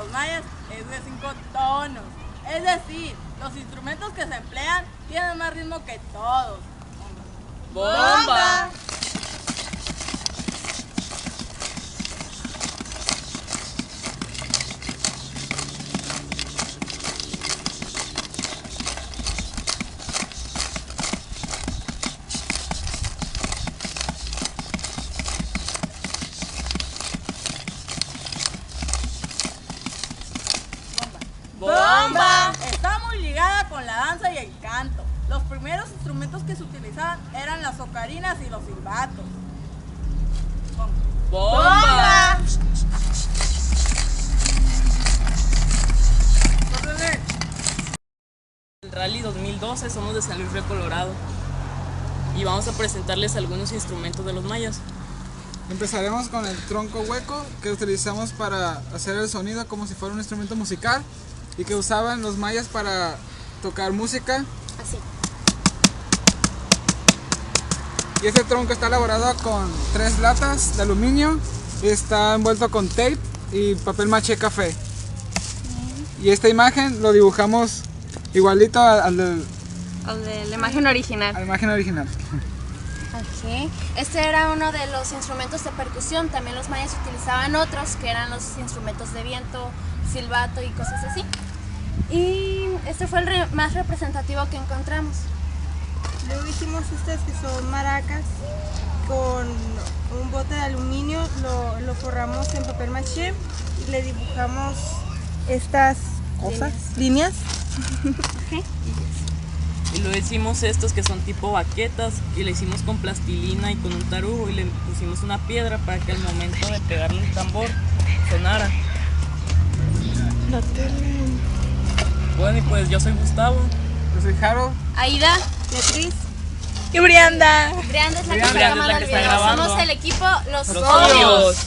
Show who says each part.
Speaker 1: los mayas es de 5 tonos. Es decir, los instrumentos que se emplean tienen más ritmo que todos.
Speaker 2: ¡Bomba!
Speaker 1: ¡Bomba! Está muy ligada con la danza y el canto. Los primeros instrumentos que se utilizaban eran las ocarinas y los silbatos.
Speaker 2: ¡Bomba! El Rally 2012 somos de San Luis Río Colorado y vamos a presentarles algunos instrumentos de los mayas.
Speaker 3: Empezaremos con el tronco hueco que utilizamos para hacer el sonido como si fuera un instrumento musical y que usaban los mayas para tocar música.
Speaker 4: Así.
Speaker 3: Y este tronco está elaborado con 3 latas de aluminio y está envuelto con tape y papel maché café. Y esta imagen lo dibujamos igualito a la
Speaker 4: imagen original.
Speaker 3: imagen original.
Speaker 4: Ok. Este era uno de los instrumentos de percusión. También los mayas utilizaban otros que eran los instrumentos de viento, silbato y cosas así. Y este fue el más representativo que encontramos.
Speaker 5: Luego hicimos estas que son maracas con un bote de aluminio, lo forramos en papel maché y le dibujamos estas cosas, líneas.
Speaker 4: Okay.
Speaker 2: Y luego hicimos estos que son tipo baquetas y le hicimos con plastilina y con un tarugo y le pusimos una piedra para que al momento de pegarle el tambor sonara.
Speaker 5: La tele.
Speaker 2: Bueno, y pues yo soy Gustavo.
Speaker 3: Yo soy Harold.
Speaker 4: Aida,
Speaker 5: Beatriz. Y Brianda.
Speaker 4: Brianda es la que
Speaker 2: Brianda
Speaker 4: está
Speaker 2: es la que
Speaker 4: grabando el
Speaker 2: está
Speaker 4: video.
Speaker 2: grabando.
Speaker 4: Somos el equipo Los
Speaker 2: Los
Speaker 4: Odios.
Speaker 2: Odios.